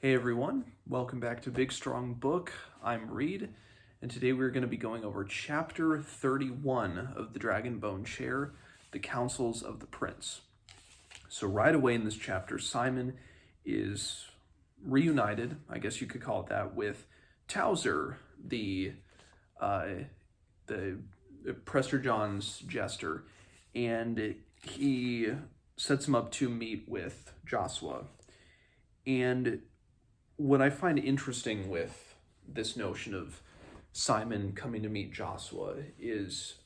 Hey everyone, welcome back to Big Strong Book. I'm Reed, and today we're going to be going over chapter 31 of the Dragonbone chair, The Counsels of the Prince. So right away in this chapter, Simon is reunited, I guess you could call it that, with Towser, uh, the Prester John's jester, and he sets him up to meet with Joshua. And what I find interesting with this notion of Simon coming to meet Joshua is,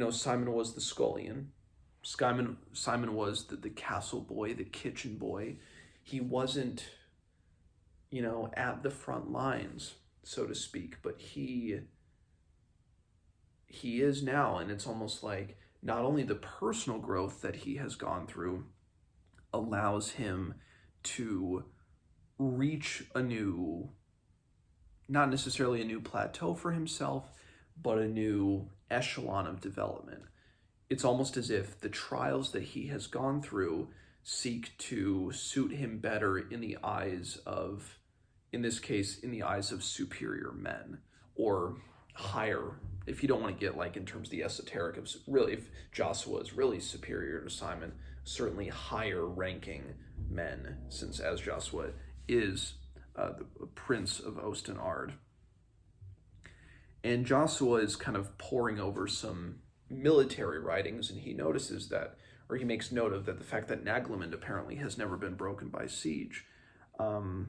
Simon was the scullion. Simon was the castle boy, the kitchen boy. He wasn't, at the front lines, so to speak, but he is now, and it's almost like not only the personal growth that he has gone through allows him to reach a new, not necessarily a new plateau for himself, but a new echelon of development. It's almost as if the trials that he has gone through seek to suit him better in the eyes of, in this case, in the eyes of superior men, or higher, if you don't want to get like in terms of the esoteric of really, if Joshua is really superior to Simon, certainly higher ranking men, since as Joshua is the Prince of Osten. And Joshua is kind of poring over some military writings, and he notices that, or he makes note of that, the fact that Naglimund apparently has never been broken by siege. And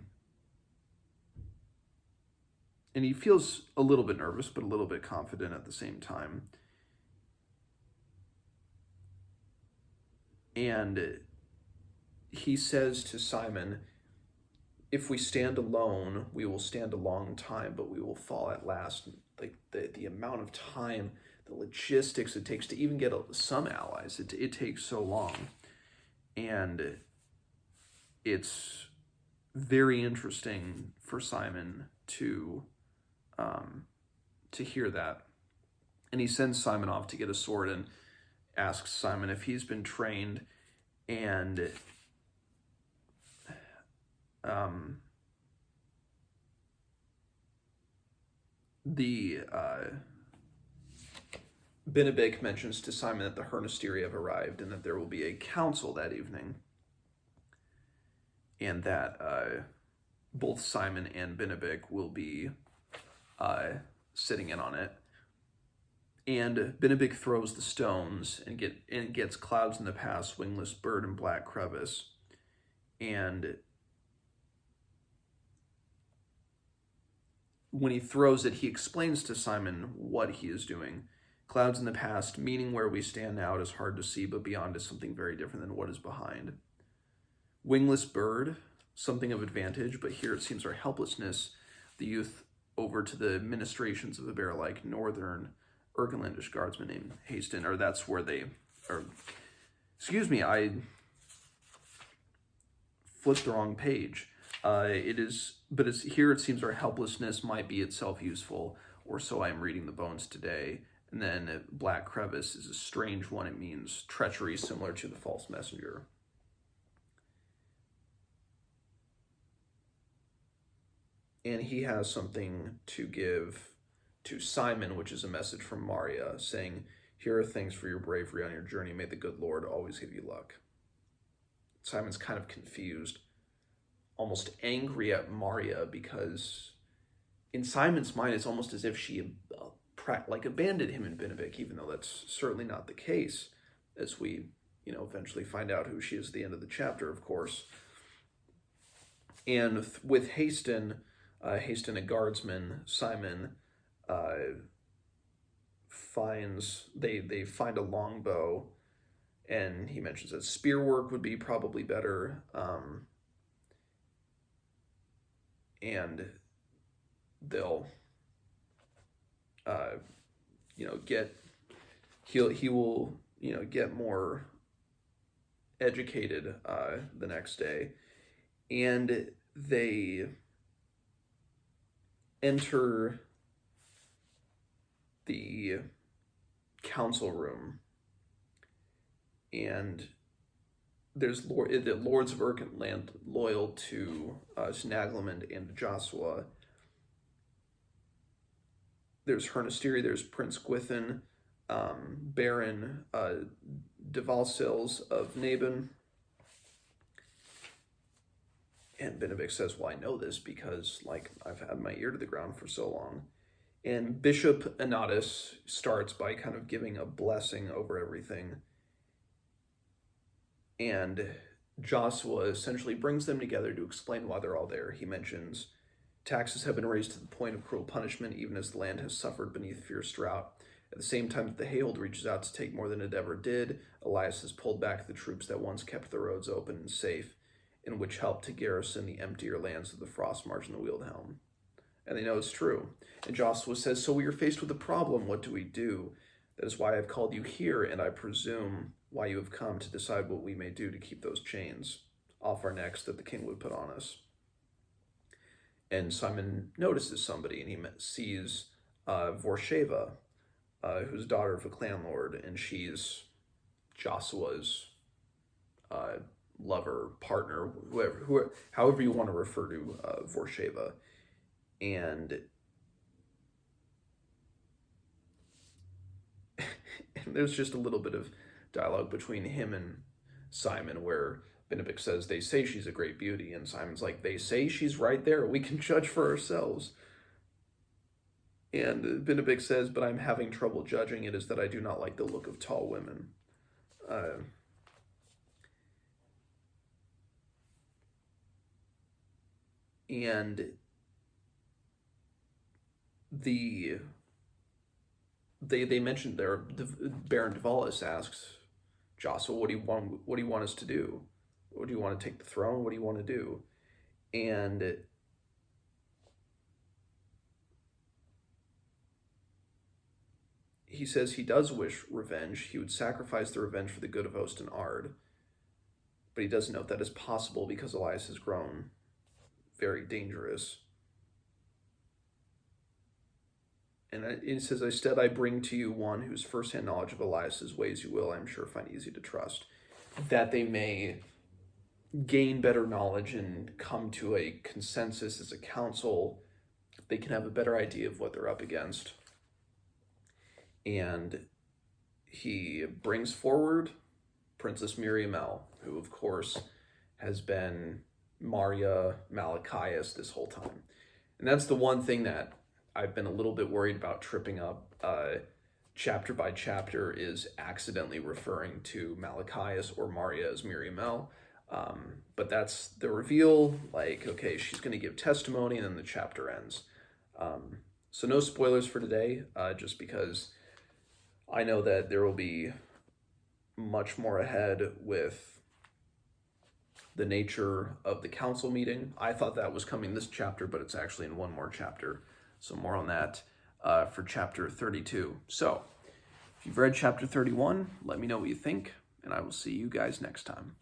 he feels a little bit nervous, but a little bit confident at the same time. And he says to Simon, if we stand alone, we will stand a long time, but we will fall at last. Like the amount of time, the logistics it takes to even get some allies, it takes so long. And it's very interesting for Simon to hear that. And he sends Simon off to get a sword and asks Simon if he's been trained, and Benedict mentions to Simon that the Hernestiri have arrived and that there will be a council that evening, and that both Simon and Benedict will be sitting in on it. And Benedict throws the stones and gets Clouds in the Pass, Wingless Bird, and Black Crevice. And when he throws it, he explains to Simon what he is doing. Clouds in the past, meaning where we stand now, it is hard to see, but beyond is something very different than what is behind. Wingless Bird, something of advantage, but here it seems our helplessness, the youth over to the ministrations of a bear-like northern Ergonlandish guardsman named Hasten, or that's where they are. Excuse me, I flipped the wrong page. But here it seems our helplessness might be itself useful, or so I am reading the bones today. And then Black Crevice is a strange one. It means treachery, similar to the false messenger. And he has something to give to Simon, which is a message from Maria, saying, here are things for your bravery on your journey. May the good Lord always give you luck. Simon's kind of confused, almost angry at Maria, because in Simon's mind, it's almost as if she abandoned him in Benedict, even though that's certainly not the case, as we, eventually find out who she is at the end of the chapter, of course. And with Hasten, a guardsman, Simon they find a longbow, and he mentions that spear work would be probably better, and they'll he will get more educated the next day, and they enter the council room, and the lords of Urkland loyal to Snaglemund and Joshua. There's Hernestiri, there's Prince Gwithin, Baron Devalsils of Naban. And Benedict says, well, I know this because, like, I've had my ear to the ground for so long. And Bishop Anatus starts by kind of giving a blessing over everything. And Joshua essentially brings them together to explain why they're all there. He mentions taxes have been raised to the point of cruel punishment, even as the land has suffered beneath fierce drought. At the same time that the Hayhold reaches out to take more than it ever did, Elias has pulled back the troops that once kept the roads open and safe, and which helped to garrison the emptier lands of the Frostmarsh and the Wieldhelm. And they know it's true. And Joshua says, so we are faced with a problem. What do we do? That is why I've called you here, and I presume why you have come to decide what we may do to keep those chains off our necks that the king would put on us. And Simon notices somebody, and he sees Vorsheva, who's daughter of a clan lord, and she's Joshua's lover, partner, however you want to refer to Vorsheva. And there's just a little bit of dialogue between him and Simon where Benedict says, they say she's a great beauty, and Simon's like, they say she's right there, we can judge for ourselves. And Benedict says, but I'm having trouble judging. It is that I do not like the look of tall women. And they mentioned there, Baron Devalis asks Joshua, what do you want us to do? What do you want to take the throne? What do you want to do? And he says he does wish revenge. He would sacrifice the revenge for the good of Osten Ard. But he does note that is possible because Elias has grown very dangerous. And he says, instead I bring to you one whose first-hand knowledge of Elias's ways you will, I'm sure, find easy to trust. That they may gain better knowledge and come to a consensus as a council. They can have a better idea of what they're up against. And he brings forward Princess Miriamel, who, of course, has been Maria Malachias this whole time. And that's the one thing that I've been a little bit worried about tripping up chapter by chapter, is accidentally referring to Malachias or Maria as Miriamel. But that's the reveal, like, okay, she's going to give testimony, and then the chapter ends. So no spoilers for today, just because I know that there will be much more ahead with the nature of the council meeting. I thought that was coming this chapter, but it's actually in one more chapter. So more on that for chapter 32. So if you've read chapter 31, let me know what you think, and I will see you guys next time.